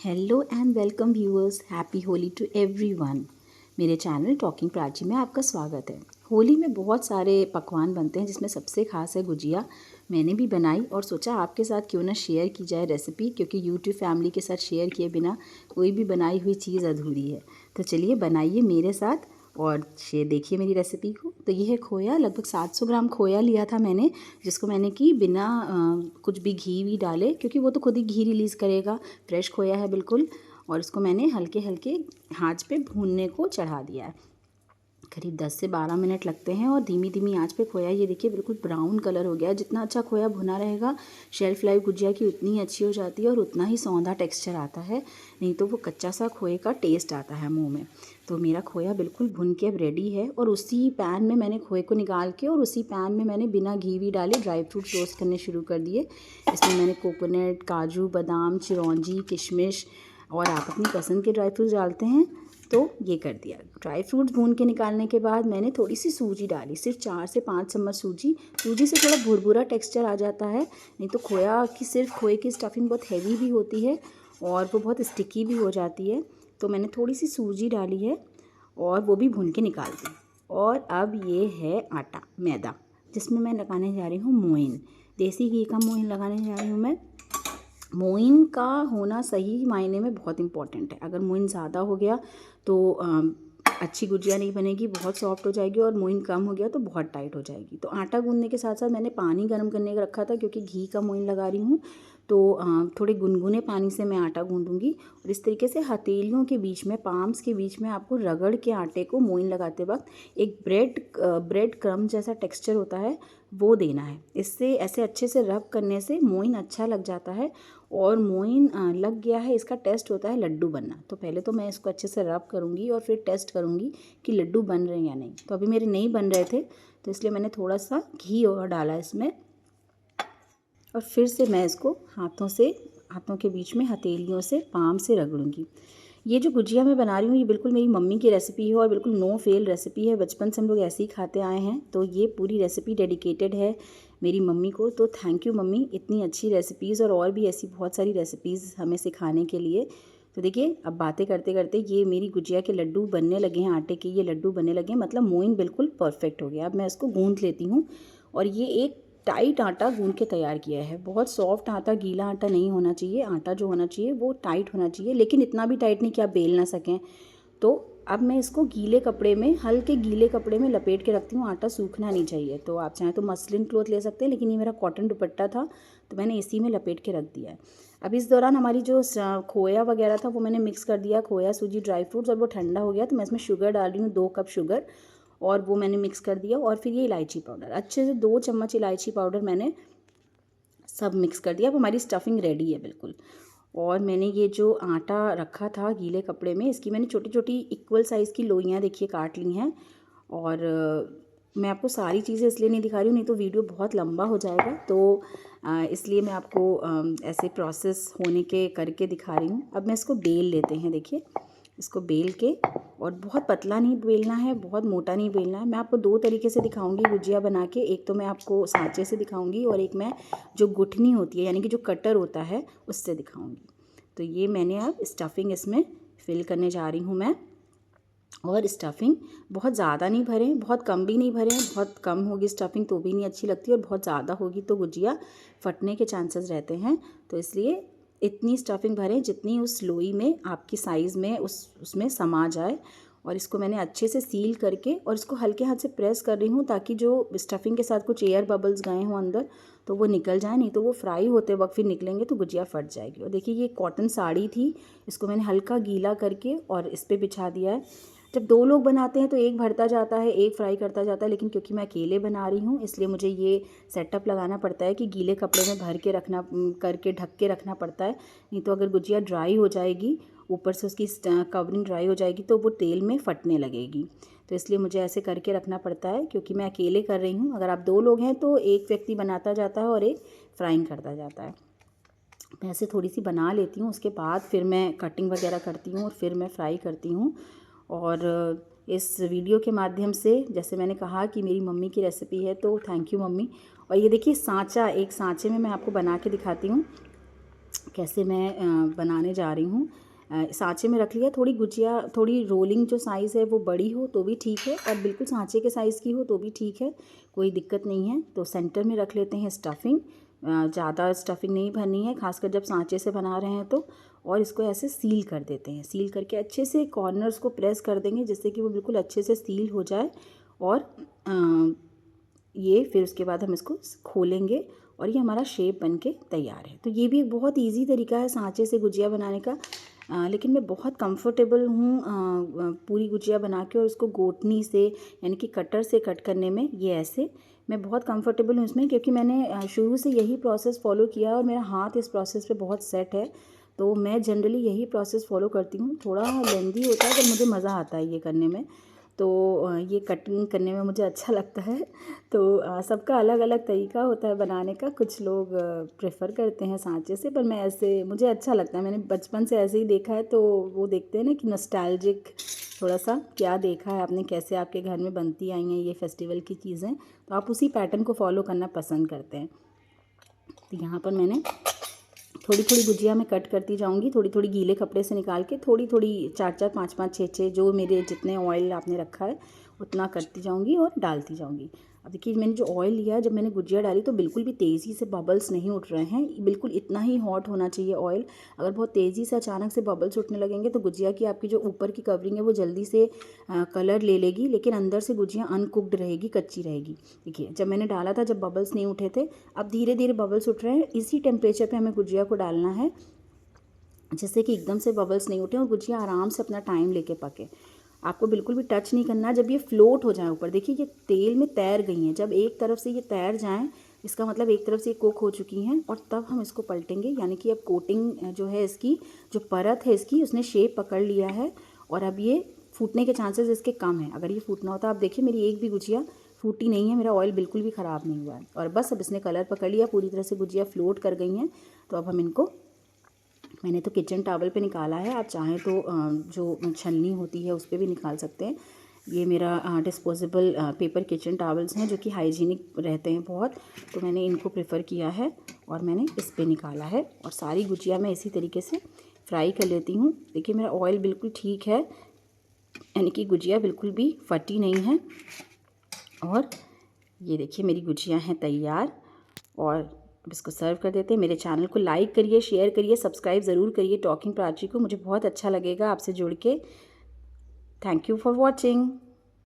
Hello and welcome viewers, happy Holi to everyone. मेरे channel talking Prachi में आपका स्वागत है। होली में बहुत सारे पकवान बनते हैं जिसमें सबसे खास है गुजिया। मैंने भी बनाई और सोचा आपके साथ क्यों ना शेयर की जाए रेसिपी, क्योंकि यूट्यूब फैमिली के साथ शेयर किए बिना कोई भी बनाई हुई चीज़ अधूरी है। तो चलिए बनाइए मेरे साथ और शेयर देखिए मेरी रेसिपी को। तो ये है खोया, लगभग 700 ग्राम खोया लिया था मैंने, जिसको मैंने की बिना कुछ भी घी भी डाले, क्योंकि वो तो खुद ही घी रिलीज़ करेगा। फ्रेश खोया है बिल्कुल। और इसको मैंने हल्के हल्के आंच पे भूनने को चढ़ा दिया है। करीब 10 से 12 मिनट लगते हैं और धीमी धीमी आंच पे खोया, ये देखिए बिल्कुल ब्राउन कलर हो गया। जितना अच्छा खोया भुना रहेगा, शेल्फ लाइफ गुजिया की उतनी अच्छी हो जाती है और उतना ही सौंधा टेक्सचर आता है, नहीं तो वो कच्चा सा खोए का टेस्ट आता है मुंह में। तो मेरा खोया बिल्कुल भुन के अब रेडी है और उसी पैन में मैंने खोए को निकाल के और उसी पैन में मैंने बिना घी भी डाले ड्राई फ्रूट रोस्ट करने शुरू कर दिए। इसमें मैंने कोकोनट, काजू, बादाम, चिरौंजी, किशमिश और आप अपनी पसंद के ड्राई फ्रूट्स डालते हैं तो ये कर दिया। ड्राई फ्रूट्स भून के निकालने के बाद मैंने थोड़ी सी सूजी डाली, सिर्फ 4 से 5 चम्मच सूजी। सूजी से थोड़ा भुरभुरा टेक्सचर आ जाता है, नहीं तो खोया की सिर्फ खोए की स्टफिंग बहुत हैवी भी होती है और वो बहुत स्टिकी भी हो जाती है। तो मैंने थोड़ी सी सूजी डाली है और वो भी भून के निकाल दी। और अब ये है आटा, मैदा, जिसमें मैं लगाने जा रही हूँ मोइन। देसी घी का मोइन लगाने जा रही हूँ मैं। मोइन का होना सही मायने में बहुत इम्पॉर्टेंट है। अगर मोइन ज़्यादा हो गया तो अच्छी गुजिया नहीं बनेगी, बहुत सॉफ्ट हो जाएगी, और मोइन कम हो गया तो बहुत टाइट हो जाएगी। तो आटा गूंदने के साथ साथ मैंने पानी गर्म करने का रखा था, क्योंकि घी का मोइन लगा रही हूँ तो थोड़े गुनगुने पानी से मैं आटा गूंदूंगी। और इस तरीके से हथेलियों के बीच में, पाम्स के बीच में आपको रगड़ के आटे को मोइन लगाते वक्त एक ब्रेड क्रम्ब जैसा टेक्सचर होता है वो देना है। इससे ऐसे अच्छे से रब करने से मोइन अच्छा लग जाता है। और मोइन लग गया है, इसका टेस्ट होता है लड्डू बनना। तो पहले तो मैं इसको अच्छे से रब करूँगी और फिर टेस्ट करूँगी कि लड्डू बन रहे हैं या नहीं। तो अभी मेरे नहीं बन रहे थे, तो इसलिए मैंने थोड़ा सा घी और डाला इसमें। और फिर से मैं इसको हाथों के बीच में, हथेलियों से, पाम से रगड़ूंगी। ये जो गुजिया मैं बना रही हूँ ये बिल्कुल मेरी मम्मी की रेसिपी है और बिल्कुल नो फेल रेसिपी है। बचपन से हम लोग ऐसे ही खाते आए हैं, तो ये पूरी रेसिपी डेडिकेटेड है मेरी मम्मी को। तो थैंक यू मम्मी, इतनी अच्छी रेसिपीज़ और भी ऐसी बहुत सारी रेसिपीज़ हमें सिखाने के लिए। तो देखिए अब बातें करते करते ये मेरी गुजिया के लड्डू बनने लगे हैं, आटे के ये लड्डू बनने लगे हैं, मतलब मोइन बिल्कुल परफेक्ट हो गया। अब मैं इसको गूँथ लेती हूँ। और ये एक टाइट आटा गूंद के तैयार किया है। बहुत सॉफ्ट आटा, गीला आटा नहीं होना चाहिए। आटा जो होना चाहिए वो टाइट होना चाहिए, लेकिन इतना भी टाइट नहीं कि आप बेल ना सकें। तो अब मैं इसको गीले कपड़े में, हल्के गीले कपड़े में लपेट के रखती हूँ। आटा सूखना नहीं चाहिए। तो आप चाहें तो मसलिन क्लॉथ ले सकते हैं, लेकिन ये मेरा कॉटन दुपट्टा था तो मैंने इसी में लपेट के रख दिया है। अब इस दौरान हमारी जो खोया वगैरह था वो मैंने मिक्स कर दिया, खोया, सूजी, ड्राई फ्रूट्स, और वो ठंडा हो गया तो मैं इसमें शुगर डाल रही हूँ, 2 कप शुगर, और वो मैंने मिक्स कर दिया। और फिर ये इलायची पाउडर, अच्छे से 2 चम्मच इलायची पाउडर मैंने सब मिक्स कर दिया। अब हमारी स्टफिंग रेडी है बिल्कुल। और मैंने ये जो आटा रखा था गीले कपड़े में, इसकी मैंने छोटी छोटी इक्वल साइज़ की लोइयाँ देखिए काट ली हैं। और मैं आपको सारी चीज़ें इसलिए नहीं दिखा रही हूँ, नहीं तो वीडियो बहुत लंबा हो जाएगा। तो इसलिए मैं आपको ऐसे प्रोसेस होने के करके दिखा रही हूँ। अब मैं इसको बेल लेते हैं, देखिए इसको बेल के, और बहुत पतला नहीं बेलना है, बहुत मोटा नहीं बेलना है। मैं आपको 2 तरीके से दिखाऊंगी गुजिया बना के। एक तो मैं आपको सांचे से दिखाऊंगी और एक मैं जो गुठनी होती है, यानी कि जो कटर होता है, उससे दिखाऊंगी। तो ये मैंने अब स्टफिंग इसमें फिल करने जा रही हूँ मैं। और स्टफिंग बहुत ज़्यादा नहीं भरें, बहुत कम भी नहीं भरें। बहुत कम होगी स्टफिंग तो भी नहीं अच्छी लगती, और बहुत ज़्यादा होगी तो गुजिया फटने के चांसेस रहते हैं। तो इसलिए इतनी स्टफिंग भरें जितनी उस लोई में, आपकी साइज़ में, उसमें समा जाए। और इसको मैंने अच्छे से सील करके और इसको हल्के हाथ से प्रेस कर रही हूँ, ताकि जो स्टफिंग के साथ कुछ एयर बबल्स गए हों अंदर तो वो निकल जाए, नहीं तो वो फ्राई होते वक्त फिर निकलेंगे तो गुजिया फट जाएगी। और देखिए ये कॉटन साड़ी थी, इसको मैंने हल्का गीला करके और इस पर बिछा दिया है। जब 2 लोग बनाते हैं तो एक भरता जाता है, एक फ्राई करता जाता है, लेकिन क्योंकि मैं अकेले बना रही हूँ इसलिए मुझे ये सेटअप लगाना पड़ता है कि गीले कपड़े में भर के रखना, करके ढक के रखना पड़ता है। नहीं तो अगर गुजिया ड्राई हो जाएगी, ऊपर से उसकी कवरिंग ड्राई हो जाएगी, तो वो तेल में फटने लगेगी। तो इसलिए मुझे ऐसे करके रखना पड़ता है, क्योंकि मैं अकेले कर रही हूँ। अगर आप 2 लोग हैं तो एक व्यक्ति बनाता जाता है और एक फ्राइंग करता जाता है। मैं ऐसे थोड़ी सी बना लेती हूँ, उसके बाद फिर मैं कटिंग वगैरह करती हूँ और फिर मैं फ्राई करती हूँ। और इस वीडियो के माध्यम से, जैसे मैंने कहा कि मेरी मम्मी की रेसिपी है, तो थैंक यू मम्मी। और ये देखिए सांचा, एक सांचे में मैं आपको बना के दिखाती हूँ। कैसे मैं बनाने जा रही हूँ। सांचे में रख लिया। थोड़ी गुजिया, थोड़ी रोलिंग जो साइज़ है वो बड़ी हो तो भी ठीक है, और बिल्कुल सांचे के साइज़ की हो तो भी ठीक है, कोई दिक्कत नहीं है। तो सेंटर में रख लेते हैं स्टफिंग। ज़्यादा स्टफिंग नहीं भरनी है, खासकर जब सांचे से बना रहे हैं तो। और इसको ऐसे सील कर देते हैं। सील करके अच्छे से कॉर्नर्स को प्रेस कर देंगे जिससे कि वो बिल्कुल अच्छे से सील हो जाए। और ये फिर उसके बाद हम इसको खोलेंगे और ये हमारा शेप बन के तैयार है। तो ये भी एक बहुत इजी तरीका है सांचे से गुजिया बनाने का। लेकिन मैं बहुत कंफर्टेबल हूँ पूरी गुजिया बना के और उसको गोटनी से यानी कि कटर से कट करने में। ये ऐसे मैं बहुत कंफर्टेबल हूँ इसमें, क्योंकि मैंने शुरू से यही प्रोसेस फॉलो किया और मेरा हाथ इस प्रोसेस पे बहुत सेट है। तो मैं जनरली यही प्रोसेस फॉलो करती हूँ। थोड़ा लेंदी होता है पर मुझे मज़ा आता है ये करने में। तो ये कटिंग करने में मुझे अच्छा लगता है। तो सबका अलग अलग तरीका होता है बनाने का। कुछ लोग प्रेफर करते हैं सांचे से, पर मैं ऐसे, मुझे अच्छा लगता है। मैंने बचपन से ऐसे ही देखा है। तो वो देखते हैं ना कि नॉस्टैल्जिक थोड़ा सा, क्या देखा है आपने, कैसे आपके घर में बनती आई हैं ये फेस्टिवल की चीज़ें, तो आप उसी पैटर्न को फॉलो करना पसंद करते हैं। तो यहाँ पर मैंने थोड़ी थोड़ी गुजिया मैं कट करती जाऊंगी, थोड़ी थोड़ी गीले कपड़े से निकाल के, थोड़ी थोड़ी 4-4, 5-5, 6-6 जो मेरे जितने ऑयल आपने रखा है उतना करती जाऊंगी और डालती जाऊंगी। अब देखिए मैंने जो ऑयल लिया है, जब मैंने गुजिया डाली तो बिल्कुल भी तेज़ी से बबल्स नहीं उठ रहे हैं। बिल्कुल इतना ही हॉट होना चाहिए ऑयल। अगर बहुत तेज़ी से अचानक से बबल्स उठने लगेंगे तो गुजिया की आपकी जो ऊपर की कवरिंग है वो जल्दी से कलर ले लेगी, लेकिन अंदर से गुजिया अनकुक्ड रहेगी, कच्ची रहेगी। देखिए जब मैंने डाला था, जब बबल्स नहीं उठे थे, अब धीरे धीरे बबल्स उठ रहे हैं। इसी टेम्परेचर पे हमें गुजिया को डालना है जिससे कि एकदम से बबल्स नहीं उठे और गुजिया आराम से अपना टाइम लेके पके। आपको बिल्कुल भी टच नहीं करना। जब ये फ्लोट हो जाए ऊपर, देखिए ये तेल में तैर गई हैं, जब एक तरफ से ये तैर जाएं इसका मतलब एक तरफ से ये कुक हो चुकी हैं, और तब हम इसको पलटेंगे। यानी कि अब कोटिंग जो है इसकी, जो परत है इसकी, उसने शेप पकड़ लिया है और अब ये फूटने के चांसेस इसके कम हैं। अगर ये फूटना होता, आप देखिए मेरी एक भी गुजिया फूटी नहीं है, मेरा ऑयल बिल्कुल भी ख़राब नहीं हुआ है। और बस अब इसने कलर पकड़ लिया, पूरी तरह से गुजिया फ्लोट कर गई हैं। तो अब हम इनको, मैंने तो किचन टॉवल पे निकाला है, आप चाहें तो जो छलनी होती है उस पर भी निकाल सकते हैं। ये मेरा डिस्पोजेबल पेपर किचन टॉवल्स हैं जो कि हाइजीनिक रहते हैं बहुत, तो मैंने इनको प्रेफर किया है और मैंने इस पे निकाला है। और सारी गुजिया मैं इसी तरीके से फ्राई कर लेती हूँ। देखिए मेरा ऑयल बिल्कुल ठीक है, यानी कि गुजिया बिल्कुल भी फटी नहीं है। और ये देखिए मेरी गुजिया हैं तैयार, और अब इसको सर्व कर देते हैं। मेरे चैनल को लाइक करिए, शेयर करिए, सब्सक्राइब ज़रूर करिए टॉकिंग प्राची को। मुझे बहुत अच्छा लगेगा आपसे जुड़ के। Thank you for watching.